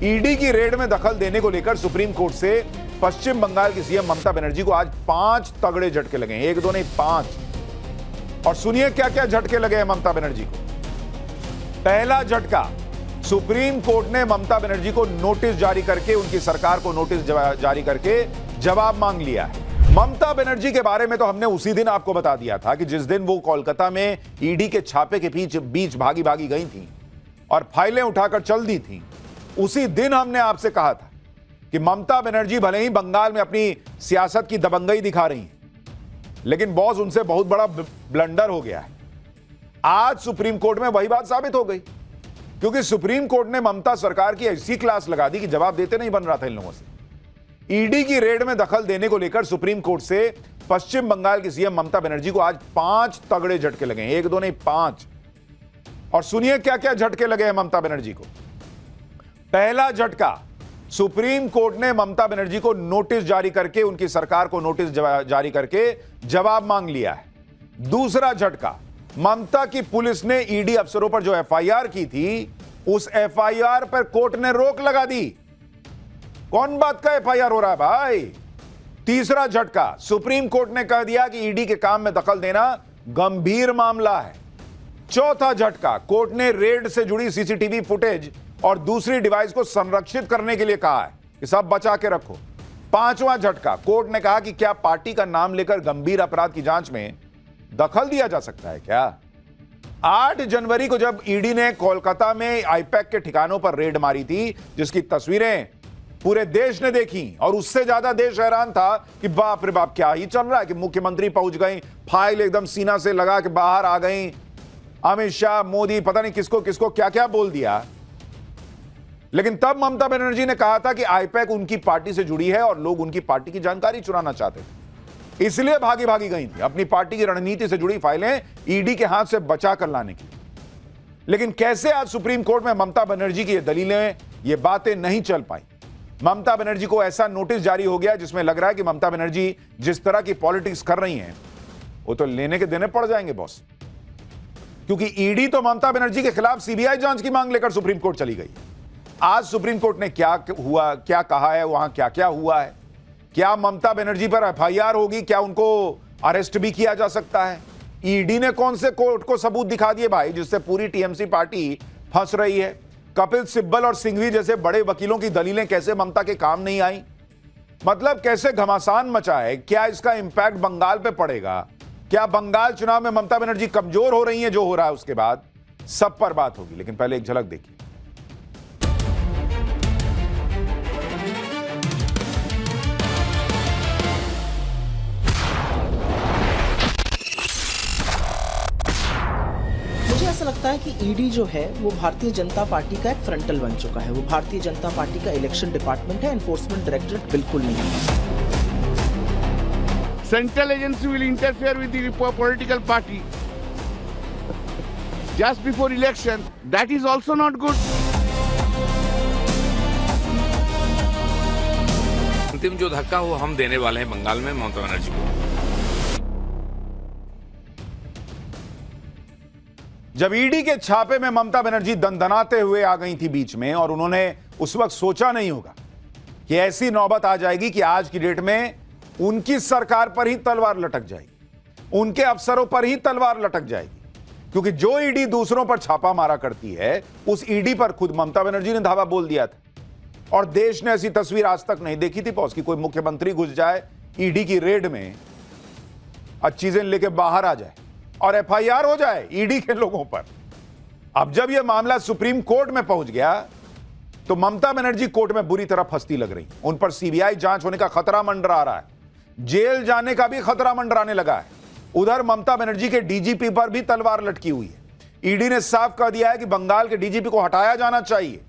ED की red में दखल देने को लेकर सुप्रीम कोर्ट से पश्चिम बंगाल की सीएम ममता बनर्जी को आज 5 तगड़े झटके लगे हैं। एक दो नहीं 5। और सुनिए क्या क्या झटके लगे हैं ममता बनर्जी को। पहला झटका, सुप्रीम कोर्ट ने ममता बनर्जी को नोटिस जारी करके, उनकी सरकार को नोटिस जारी करके जवाब मांग लिया है। ममता बनर्जी के बारे में तो हमने उसी दिन आपको बता दिया था कि जिस दिन वो कोलकाता में ईडी के छापे के बीच भागी भागी गई थी और फाइलें उठाकर चल दी थी, उसी दिन हमने आपसे कहा था कि ममता बनर्जी भले ही बंगाल में अपनी सियासत की दबंगई दिखा रही हैं, लेकिन बॉस उनसे बहुत बड़ा ब्लंडर हो गया है। आज सुप्रीम कोर्ट में वही बात साबित हो गई, क्योंकि सुप्रीम कोर्ट ने ममता सरकार की ऐसी क्लास लगा दी कि जवाब देते नहीं बन रहा था इन लोगों से। ईडी की रेड में दखल देने को लेकर सुप्रीम कोर्ट से पश्चिम बंगाल की सीएम ममता बनर्जी को आज 5 तगड़े झटके लगे हैं। एक दो नहीं 5। और सुनिए क्या क्या झटके लगे हैं ममता बनर्जी को। पहला झटका, सुप्रीम कोर्ट ने ममता बनर्जी को नोटिस जारी करके, उनकी सरकार को नोटिस जारी करके जवाब मांग लिया है। दूसरा झटका, ममता की पुलिस ने ईडी अफसरों पर जो एफआईआर की थी, उस एफआईआर पर कोर्ट ने रोक लगा दी। कौन बात का एफआईआर हो रहा है भाई। तीसरा झटका, सुप्रीम कोर्ट ने कह दिया कि ईडी के काम में दखल देना गंभीर मामला है। चौथा झटका, कोर्ट ने रेड से जुड़ी सीसीटीवी फुटेज और दूसरी डिवाइस को संरक्षित करने के लिए कहा है कि सब बचा के रखो। पांचवा झटका, कोर्ट ने कहा कि क्या पार्टी का नाम लेकर गंभीर अपराध की जांच में दखल दिया जा सकता है क्या। 8 जनवरी को जब ईडी ने कोलकाता में आईपैक के ठिकानों पर रेड मारी थी, जिसकी तस्वीरें पूरे देश ने देखी, और उससे ज्यादा देश हैरान था कि बाप रे बाप क्या ही चल रहा है, कि मुख्यमंत्री पहुंच गई, फाइल एकदम सीना से लगा के बाहर आ गई, अमित शाह, मोदी, पता नहीं किसको किसको क्या क्या बोल दिया। लेकिन तब ममता बनर्जी ने कहा था कि आईपैक उनकी पार्टी से जुड़ी है और लोग उनकी पार्टी की जानकारी चुराना चाहते थे, इसलिए भागी भागी गई थी अपनी पार्टी की रणनीति से जुड़ी फाइलें ईडी के हाथ से बचा कर लाने की। लेकिन कैसे आज सुप्रीम कोर्ट में ममता बनर्जी की ये दलीलें, ये बातें नहीं चल पाई। ममता बनर्जी को ऐसा नोटिस जारी हो गया जिसमें लग रहा है कि ममता बनर्जी जिस तरह की पॉलिटिक्स कर रही हैं, वो तो लेने के देने पड़ जाएंगे बॉस। क्योंकि ईडी तो ममता बनर्जी के खिलाफ सीबीआई जांच की मांग लेकर सुप्रीम कोर्ट चली गई। आज सुप्रीम कोर्ट ने क्या हुआ, क्या कहा है, वहां क्या क्या हुआ है, क्या ममता बनर्जी पर एफआईआर होगी, क्या उनको अरेस्ट भी किया जा सकता है, ईडी ने कौन से कोर्ट को सबूत दिखा दिए भाई जिससे पूरी टीएमसी पार्टी फंस रही है। कपिल सिब्बल और सिंघवी जैसे बड़े वकीलों की दलीलें कैसे ममता के काम नहीं आई, मतलब कैसे घमासान मचा है। क्या इसका इंपैक्ट बंगाल पे पड़ेगा, क्या बंगाल चुनाव में ममता बनर्जी कमजोर हो रही है जो हो रहा है, उसके बाद सब पर बात होगी। लेकिन पहले एक झलक देखिए। ऐसा लगता है कि ईडी जो है वो भारतीय जनता पार्टी का एक फ्रंटल बन चुका है। वो भारतीय जनता पार्टी का इलेक्शन डिपार्टमेंट है, एनफोर्समेंट डायरेक्टरेट बिल्कुल नहीं है। Central agency will interfere with the political party just before election. That is also not good. अंतिम जो धक्का वो हम देने वाले हैं बंगाल में ममता बनर्जी को। जब ईडी के छापे में ममता बनर्जी दनदनाते हुए आ गई थी बीच में, और उन्होंने उस वक्त सोचा नहीं होगा कि ऐसी नौबत आ जाएगी कि आज की डेट में उनकी सरकार पर ही तलवार लटक जाएगी, उनके अफसरों पर ही तलवार लटक जाएगी। क्योंकि जो ईडी दूसरों पर छापा मारा करती है, उस ईडी पर खुद ममता बनर्जी ने धावा बोल दिया था। और देश ने ऐसी तस्वीर आज तक नहीं देखी थी बॉस, कि कोई मुख्यमंत्री घुस जाए ईडी की रेड में और चीजें लेके बाहर आ जाए और एफआईआर हो जाए ईडी के लोगों पर। अब जब यह मामला सुप्रीम कोर्ट में पहुंच गया, तो ममता बनर्जी कोर्ट में बुरी तरह फंसती लग रही। उन पर सीबीआई जांच होने का खतरा मंडरा रहा है, जेल जाने का भी खतरा मंडराने लगा है। उधर ममता बनर्जी के डीजीपी पर भी तलवार लटकी हुई है। ईडी ने साफ कह दिया है कि बंगाल के डीजीपी को हटाया जाना चाहिए।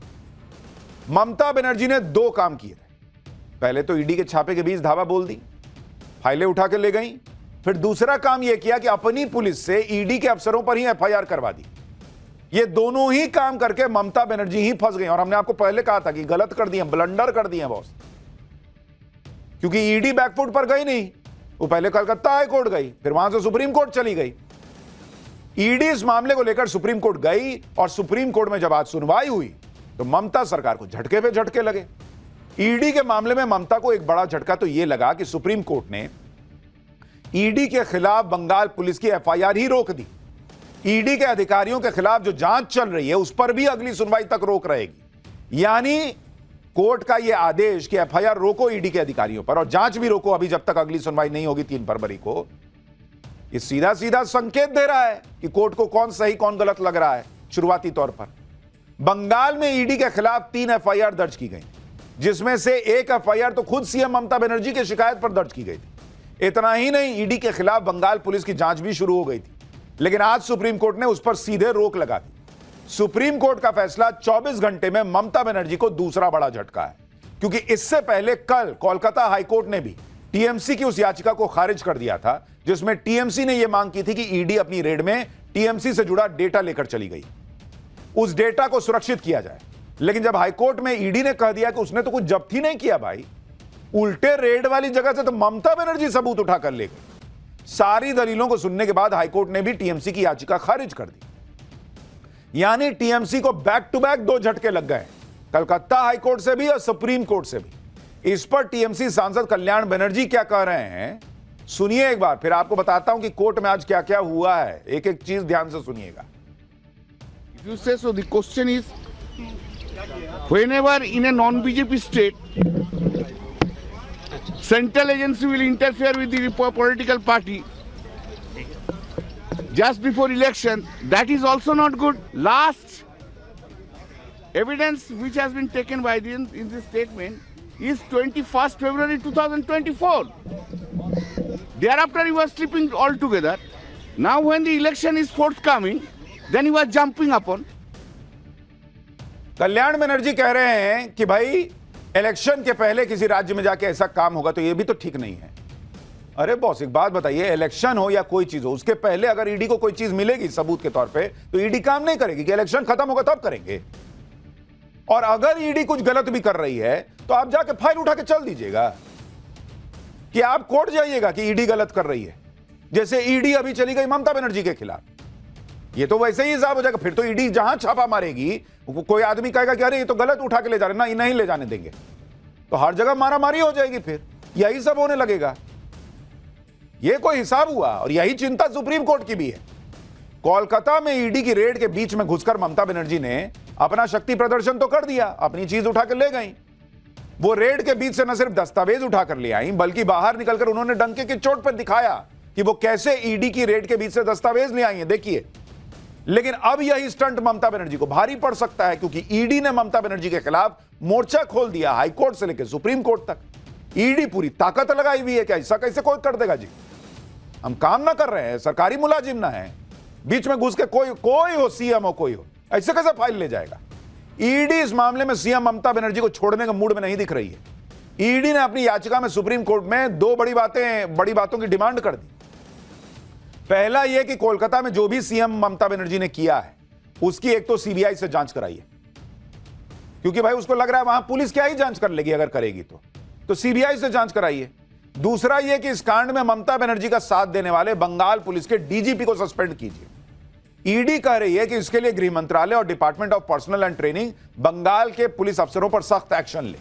ममता बनर्जी ने 2 काम किए थे। पहले तो ईडी के छापे के बीच धावा बोल दी, फाइलें उठा के ले गई। फिर दूसरा काम यह किया कि अपनी पुलिस से ईडी के अफसरों पर ही एफआईआर करवा दी। ये दोनों ही काम करके ममता बनर्जी ही फंस गई। और हमने आपको पहले कहा था कि गलत कर दिए, ब्लंडर कर दिए बॉस। क्योंकि ईडी बैकफुट पर गई नहीं, वो पहले कलकत्ता हाई कोर्ट गई, फिर वहां से सुप्रीम कोर्ट चली गई। ईडी इस मामले को लेकर सुप्रीम कोर्ट गई, और सुप्रीम कोर्ट में जब आज सुनवाई हुई, तो ममता सरकार को झटके पे झटके लगे। ईडी के मामले में ममता को एक बड़ा झटका तो यह लगा कि सुप्रीम कोर्ट ने ईडी के खिलाफ बंगाल पुलिस की एफआईआर ही रोक दी। ईडी के अधिकारियों के खिलाफ जो जांच चल रही है उस पर भी अगली सुनवाई तक रोक रहेगी। यानी कोर्ट का यह आदेश कि एफआईआर रोको ईडी के अधिकारियों पर और जांच भी रोको अभी जब तक अगली सुनवाई नहीं होगी 3 फरवरी को, ये सीधा सीधा संकेत दे रहा है कि कोर्ट को कौन सही कौन गलत लग रहा है। शुरुआती तौर पर बंगाल में ईडी के खिलाफ 3 एफआईआर दर्ज की गई, जिसमें से एक एफआईआर तो खुद सीएम ममता बनर्जी की शिकायत पर दर्ज की गई थी। इतना ही नहीं, ईडी के खिलाफ बंगाल पुलिस की जांच भी शुरू हो गई थी, लेकिन आज सुप्रीम कोर्ट ने उस पर सीधे रोक लगा दी। सुप्रीम कोर्ट का फैसला 24 घंटे में ममता बनर्जी को दूसरा बड़ा झटका है, क्योंकि इससे पहले कल कोलकाता हाईकोर्ट ने भी टीएमसी की उस याचिका को खारिज कर दिया था जिसमें टीएमसी ने यह मांग की थी कि ईडी अपनी रेड में टीएमसी से जुड़ा डेटा लेकर चली गई, उस डेटा को सुरक्षित किया जाए। लेकिन जब हाईकोर्ट में ईडी ने कह दिया कि उसने तो कुछ जब्त ही नहीं किया भाई, उल्टे रेड वाली जगह से तो ममता बनर्जी सबूत उठाकर ले गई। सारी दलीलों को सुनने के बाद हाईकोर्ट ने भी टीएमसी की याचिका खारिज कर दी। यानी टीएमसी को बैक टू बैक 2 झटके लग गए, कलकत्ता हाईकोर्ट से भी और सुप्रीम कोर्ट से भी। इस पर टीएमसी सांसद कल्याण बनर्जी क्या कह रहे हैं सुनिए एक बार, फिर आपको बताता हूं कि कोर्ट में आज क्या क्या हुआ है। एक एक चीज ध्यान से सुनिएगा। If you say so, the question is, whenever in a non-BJP state, central agency will interfere with the political party just before election, that is also not good. Last evidence which has been taken by in this statement is 21st February 2024. Thereafter he was sleeping altogether. Now when the election is forthcoming, then he was jumping upon. Kalyan Banerjee कह रहे हैं कि भाई election के पहले किसी राज्य में जाके ऐसा काम होगा तो ये भी तो ठीक नहीं है। अरे बॉस एक बात बताइए, इलेक्शन हो या कोई चीज हो, उसके पहले अगर ईडी को कोई चीज मिलेगी सबूत के तौर पे तो ईडी काम नहीं करेगी कि इलेक्शन खत्म होगा तब करेंगे। और अगर ईडी कुछ गलत भी कर रही है तो आप जाके फाइल उठा के चल दीजिएगा कि आप कोर्ट जाइएगा कि ईडी गलत कर रही है। जैसे ईडी अभी चली गई ममता बनर्जी के खिलाफ, ये तो वैसे ही हिसाब हो जाएगा। फिर तो ईडी जहां छापा मारेगी कोई आदमी कहेगा कि अरे ये तो गलत उठा के ले जा रहे ना, नहीं ले जाने देंगे, तो हर जगह मारामारी हो जाएगी। फिर यही सब होने लगेगा। ये कोई हिसाब हुआ और यही चिंता सुप्रीम कोर्ट की भी है। कोलकाता में ईडी की रेड के बीच में घुसकर ममता बनर्जी ने अपना शक्ति प्रदर्शन तो कर दिया, अपनी चीज उठाकर ले गई। वो रेड के बीच से न सिर्फ दस्तावेज उठाकर ले आई बल्कि बाहर निकलकर उन्होंने डंके की चोट पर दिखाया कि वो कैसे ईडी की रेड के बीच से दस्तावेज ले आई हैं, देखिए। लेकिन अब यही स्टंट ममता बनर्जी को भारी पड़ सकता है, क्योंकि ईडी ने ममता बनर्जी के खिलाफ मोर्चा खोल दिया हाईकोर्ट से लेकर सुप्रीम कोर्ट तक। ईडी पूरी ताकत लगाई हुई है कि ऐसा कैसे कोई कर देगा जी, हम काम ना कर रहे हैं, सरकारी मुलाजिम ना है, बीच में घुस के कोई हो सीएम हो कोई हो, ऐसे कैसे फाइल ले जाएगा। ईडी इस मामले में सीएम ममता बनर्जी को छोड़ने का मूड में नहीं दिख रही है। ईडी ने अपनी याचिका में सुप्रीम कोर्ट में 2 बड़ी बातों की डिमांड कर दी। पहला यह कि कोलकाता में जो भी सीएम ममता बनर्जी ने किया है उसकी एक तो सीबीआई से जांच कराइए, क्योंकि भाई उसको लग रहा है वहां पुलिस क्या ही जांच कर लेगी, अगर करेगी तो सीबीआई से जांच कराइए। दूसरा यह कि इस कांड में ममता बनर्जी का साथ देने वाले बंगाल पुलिस के डीजीपी को सस्पेंड कीजिए। ईडी कह रही है कि इसके लिए गृह मंत्रालय और department of personnel and training Bengal के पुलिस अफसरों पर सख्त एक्शन ले।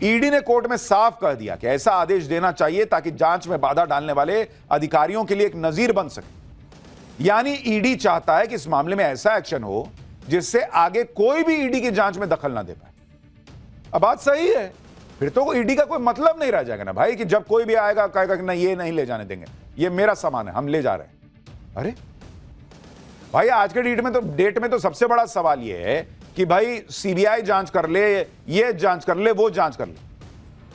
ईडी ने कोर्ट में साफ कह दिया कि ऐसा आदेश देना चाहिए ताकि जांच में बाधा डालने वाले अधिकारियों के लिए एक नजीर बन सके। यानी ईडी चाहता है कि इस मामले में ऐसा एक्शन हो जिससे आगे कोई भी ईडी की जांच में दखल ना दे पाए। अब बात सही है, फिर तो ईडी का कोई मतलब नहीं रह जाएगा ना भाई, कि जब कोई भी आएगा कहेगा कि नहीं ये नहीं ले जाने देंगे, ये मेरा सामान है, हम ले जा रहे हैं। अरे भाई आज के डेट में तो सबसे बड़ा सवाल यह है कि भाई सीबीआई जांच कर ले, ये जांच कर ले, वो जांच कर ले।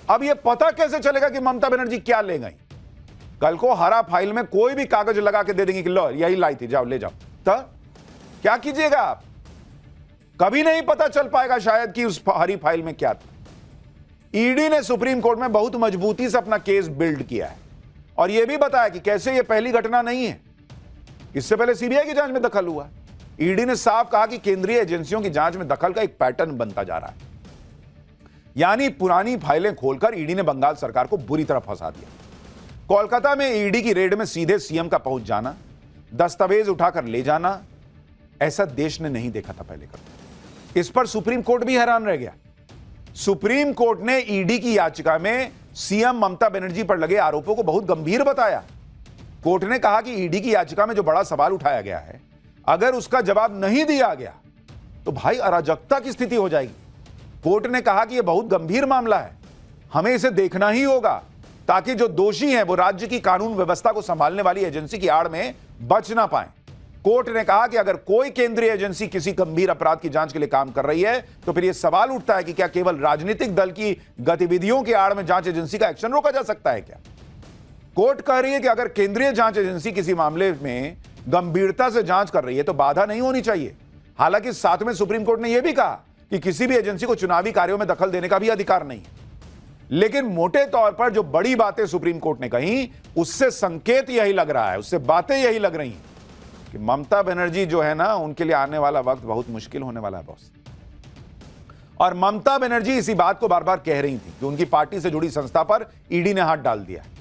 अब ये पता कैसे चलेगा कि ममता बनर्जी क्या ले गई? कल को हरा फाइल में कोई भी कागज लगा के दे देंगे कि लो यही लाई थी, जाओ ले जाओ, तो क्या कीजिएगा आप? कभी नहीं पता चल पाएगा शायद कि उस हरी फाइल में क्या था। ईडी ने सुप्रीम कोर्ट में बहुत मजबूती से अपना केस बिल्ड किया है और यह भी बताया कि कैसे यह पहली घटना नहीं है, इससे पहले सीबीआई की जांच में दखल हुआ। ईडी ने साफ कहा कि केंद्रीय एजेंसियों की जांच में दखल का एक पैटर्न बनता जा रहा है। यानी पुरानी फाइलें खोलकर ईडी ने बंगाल सरकार को बुरी तरह फंसा दिया। कोलकाता में ईडी की रेड में सीधे सीएम का पहुंच जाना, दस्तावेज उठाकर ले जाना, ऐसा देश ने नहीं देखा था पहले कभी। इस पर सुप्रीम कोर्ट भी हैरान रह गया। सुप्रीम कोर्ट ने ईडी की याचिका में सीएम ममता बनर्जी पर लगे आरोपों को बहुत गंभीर बताया। कोर्ट ने कहा कि ईडी की याचिका में जो बड़ा सवाल उठाया गया है, अगर उसका जवाब नहीं दिया गया तो भाई अराजकता की स्थिति हो जाएगी। कोर्ट ने कहा कि यह बहुत गंभीर मामला है, हमें इसे देखना ही होगा ताकि जो दोषी हैं वो राज्य की कानून व्यवस्था को संभालने वाली एजेंसी की आड़ में बच ना पाए। कोर्ट ने कहा कि अगर कोई केंद्रीय एजेंसी किसी गंभीर अपराध की जांच के लिए काम कर रही है तो फिर यह सवाल उठता है कि क्या केवल राजनीतिक दल की गतिविधियों की आड़ में जांच एजेंसी का एक्शन रोका जा सकता है क्या? कोर्ट कह रही है कि अगर केंद्रीय जांच एजेंसी किसी मामले में गंभीरता से जांच कर रही है तो बाधा नहीं होनी चाहिए। हालांकि साथ में सुप्रीम कोर्ट ने यह भी कहा कि किसी भी एजेंसी को चुनावी कार्यों में दखल देने का भी अधिकार नहीं है। लेकिन मोटे तौर पर जो बड़ी बातें सुप्रीम कोर्ट ने कही, उससे संकेत यही लग रहा है, उससे बातें यही लग रही हैं कि ममता बनर्जी जो है ना, उनके लिए आने वाला वक्त बहुत मुश्किल होने वाला है बॉस। और ममता बनर्जी इसी बात को बार बार कह रही थी कि उनकी पार्टी से जुड़ी संस्था पर ईडी ने हाथ डाल दिया है।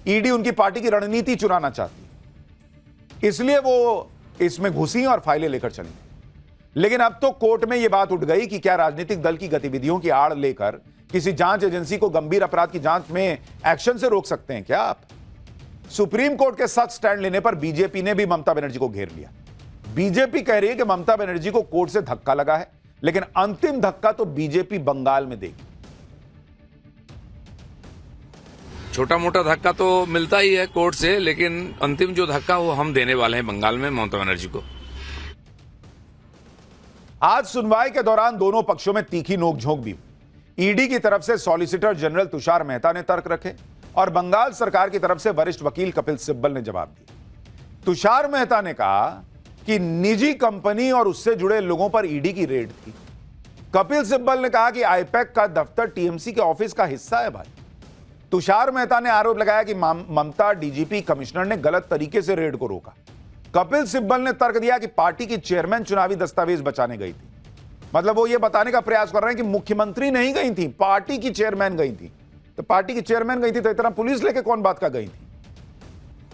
ईडी उनकी पार्टी की रणनीति चुराना चाहती है, इसलिए वो इसमें घुसी और फाइलें लेकर चली। लेकिन अब तो कोर्ट में यह बात उठ गई कि क्या राजनीतिक दल की गतिविधियों की आड़ लेकर किसी जांच एजेंसी को गंभीर अपराध की जांच में एक्शन से रोक सकते हैं क्या आप? सुप्रीम कोर्ट के सख्त स्टैंड लेने पर बीजेपी ने भी ममता बनर्जी को घेर लिया। बीजेपी कह रही है कि ममता बनर्जी को कोर्ट से धक्का लगा है, लेकिन अंतिम धक्का तो बीजेपी बंगाल में देगी। छोटा मोटा धक्का तो मिलता ही है कोर्ट से, लेकिन अंतिम जो धक्का वो हम देने वाले हैं बंगाल में ममता बनर्जी को। आज सुनवाई के दौरान दोनों पक्षों में तीखी नोकझोंक भी। ईडी की तरफ से सॉलिसिटर जनरल तुषार मेहता ने तर्क रखे और बंगाल सरकार की तरफ से वरिष्ठ वकील कपिल सिब्बल ने जवाब दिया। तुषार मेहता ने कहा कि निजी कंपनी और उससे जुड़े लोगों पर ईडी की रेड थी। कपिल सिब्बल ने कहा कि आईपैक का दफ्तर टीएमसी के ऑफिस का हिस्सा है भाई। तुषार मेहता ने आरोप लगाया कि ममता डीजीपी कमिश्नर ने गलत तरीके से रेड को रोका। कपिल सिब्बल ने तर्क दिया कि पार्टी की चेयरमैन चुनावी दस्तावेज बचाने गई थी। मतलब वो ये बताने का प्रयास कर रहे हैं कि मुख्यमंत्री नहीं गई थी, पार्टी की चेयरमैन गई थी। तो पार्टी की चेयरमैन गई थी तो इतना पुलिस लेके कौन बात का गई थी?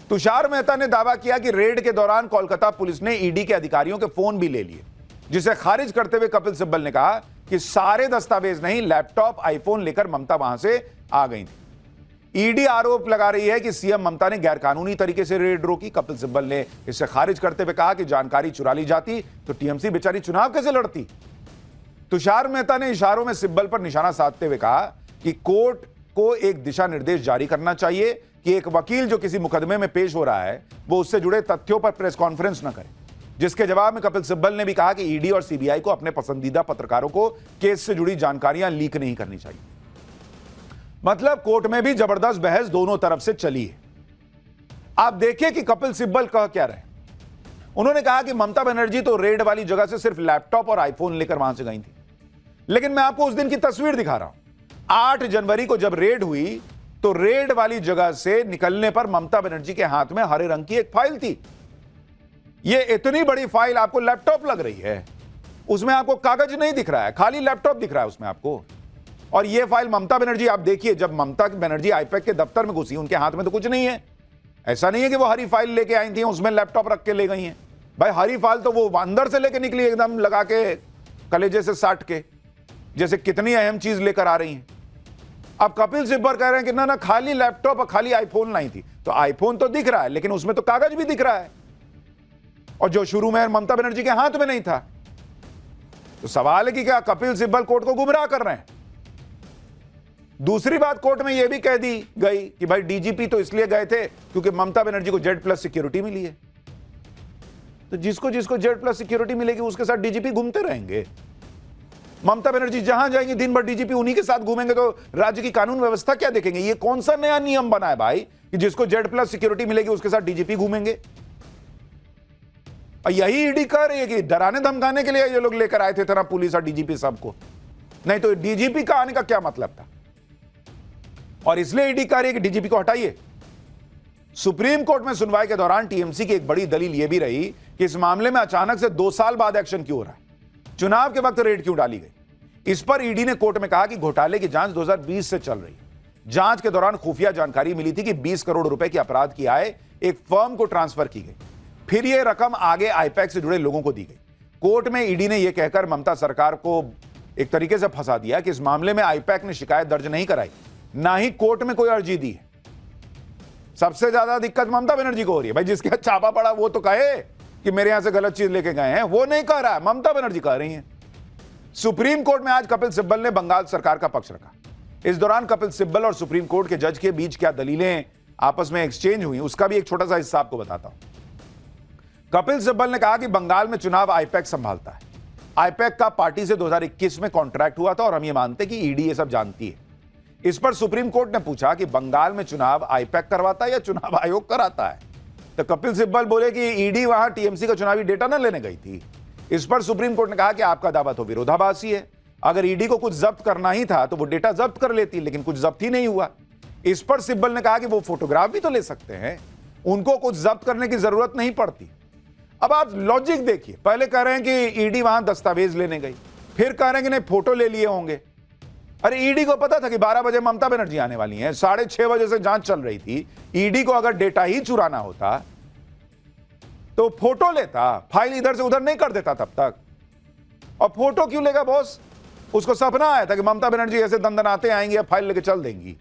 तुषार मेहता ने दावा किया कि रेड के दौरान कोलकाता पुलिस ने ईडी के अधिकारियों के फोन भी ले लिए, जिसे खारिज करते हुए कपिल सिब्बल ने कहा कि सारे दस्तावेज नहीं, लैपटॉप, आईफोन लेकर ममता वहां से आ गई थी। ईडी आरोप लगा रही है कि सीएम ममता ने गैरकानूनी तरीके से रेड रोकी। कपिल सिब्बल ने इसे खारिज करते हुए कहा कि जानकारी चुरा ली जाती तो टीएमसी बेचारी चुनाव कैसे लड़ती। तुषार मेहता ने इशारों में सिब्बल पर निशाना साधते हुए कहा कि कोर्ट को एक दिशा निर्देश जारी करना चाहिए कि एक वकील जो किसी मुकदमे में पेश हो रहा है वो उससे जुड़े तथ्यों पर प्रेस कॉन्फ्रेंस न करे। जिसके जवाब में कपिल सिब्बल ने भी कहा कि ईडी और सीबीआई को अपने पसंदीदा पत्रकारों को केस से जुड़ी जानकारियां लीक नहीं करनी चाहिए। मतलब कोर्ट में भी जबरदस्त बहस दोनों तरफ से चली है। आप देखिए कि कपिल सिब्बल कह क्या रहे। उन्होंने कहा कि ममता बनर्जी तो रेड वाली जगह से सिर्फ लैपटॉप और आईफोन लेकर वहां से गई थी, लेकिन मैं आपको उस दिन की तस्वीर दिखा रहा हूं। 8 जनवरी को जब रेड हुई तो रेड वाली जगह से निकलने पर ममता बनर्जी के हाथ में हरे रंग की एक फाइल थी। यह इतनी बड़ी फाइल आपको लैपटॉप लग रही है, उसमें आपको कागज नहीं दिख रहा है, खाली लैपटॉप दिख रहा है उसमें आपको। और यह फाइल ममता बनर्जी, आप देखिए जब ममता बनर्जी आईपैक के दफ्तर में घुसी, उनके हाथ में तो कुछ नहीं है। ऐसा नहीं है कि वो हरी फाइल लेके आई थी उसमें लैपटॉप रख के ले गई हैं। भाई हरी फाइल तो वो अंदर से लेके निकली, एकदम लगा के कलेजे से साट के, जैसे कितनी अहम चीज लेकर आ रही हैं। अब कपिल सिब्बल कह रहे हैं कि ना खाली लैपटॉप और खाली आईफोन लाई थी। तो आईफोन तो दिख रहा है लेकिन उसमें तो कागज भी दिख रहा है, और जो शुरू में ममता बनर्जी के हाथ में नहीं था। तो सवाल है कि क्या कपिल सिब्बल कोर्ट को गुमराह कर रहे हैं? दूसरी बात, कोर्ट में यह भी कह दी गई कि भाई डीजीपी तो इसलिए गए थे क्योंकि ममता बनर्जी को Z+ सिक्योरिटी मिली है। तो जिसको जिसको Z+ सिक्योरिटी मिलेगी उसके साथ डीजीपी घूमते रहेंगे। ममता बनर्जी जहां जाएंगे दिन भर डीजीपी उन्हीं के साथ घूमेंगे, तो राज्य की कानून व्यवस्था क्या देखेंगे? ये कौन सा नया नियम बना है भाई कि जिसको Z+ सिक्योरिटी मिलेगी उसके साथ डीजीपी घूमेंगे? और यही ईडी कर रही है कि डराने धमकाने के लिए ये लोग लेकर आए थे तरह पुलिस और डीजीपी सबको, नहीं तो डीजीपी का आने का क्या मतलब था? और इसलिए ईडी कह रही है कि डीजीपी को हटाइए। सुप्रीम कोर्ट में सुनवाई के दौरान टीएमसी की एक बड़ी दलील यह भी रही कि इस मामले में अचानक से 2 साल बाद एक्शन क्यों हो रहा है, चुनाव के वक्त रेड क्यों डाली गई। इस पर ईडी ने कोर्ट में कहा कि घोटाले की जांच 2020 से चल रही है। जांच के दौरान खुफिया जानकारी मिली थी कि 20 करोड़ रुपए की अपराध की आय एक फर्म को ट्रांसफर की गई, फिर यह रकम आगे आईपैक से जुड़े लोगों को दी गई। कोर्ट में ईडी ने यह कहकर ममता सरकार को एक तरीके से फंसा दिया कि इस मामले में आईपैक ने शिकायत दर्ज नहीं कराई, ना ही कोर्ट में कोई अर्जी दी है। सबसे ज्यादा दिक्कत ममता बनर्जी को हो रही है। भाई जिसके हाथ छापा पड़ा वो तो कहे कि मेरे यहां से गलत चीज लेके गए हैं, वो नहीं कह रहा है, ममता बनर्जी कह रही हैं। सुप्रीम कोर्ट में आज कपिल सिब्बल ने बंगाल सरकार का पक्ष रखा। इस दौरान कपिल सिब्बल और सुप्रीम कोर्ट के जज के बीच क्या दलीलें आपस में एक्सचेंज हुई, उसका भी एक छोटा सा हिस्सा आपको बताता हूं। कपिल सिब्बल ने कहा कि बंगाल में चुनाव आईपैक संभालता है। आईपैक का पार्टी से 2021 में कॉन्ट्रैक्ट हुआ था और हम ये मानते कि ईडी ये सब जानती है। इस पर सुप्रीम कोर्ट ने पूछा कि बंगाल में चुनाव आईपैक करवाता है या चुनाव आयोग कराता है, तो कपिल सिब्बल बोले कि ईडी वहां टीएमसी का चुनावी डेटा न लेने गई थी। इस पर सुप्रीम कोर्ट ने कहा कि आपका दावा तो विरोधाभासी है। अगर ईडी को कुछ जब्त करना ही था तो वो डेटा जब्त कर लेती, लेकिन कुछ जब्त ही नहीं हुआ। इस पर सिब्बल ने कहा कि वो फोटोग्राफ भी तो ले सकते हैं, उनको कुछ जब्त करने की जरूरत नहीं पड़ती। अब आप लॉजिक देखिए, पहले कह रहे हैं कि ईडी वहां दस्तावेज लेने गई, फिर कह रहे हैं कि नहीं फोटो ले लिए होंगे। अरे ईडी को पता था कि 12 बजे ममता बनर्जी आने वाली हैं, 6:30 बजे से जांच चल रही थी। ईडी को अगर डेटा ही चुराना होता तो फोटो लेता, फाइल इधर से उधर नहीं कर देता तब तक। और फोटो क्यों लेगा बॉस? उसको सपना आया था कि ममता बनर्जी ऐसे दंदनाते आएंगी या फाइल लेके चल देंगी।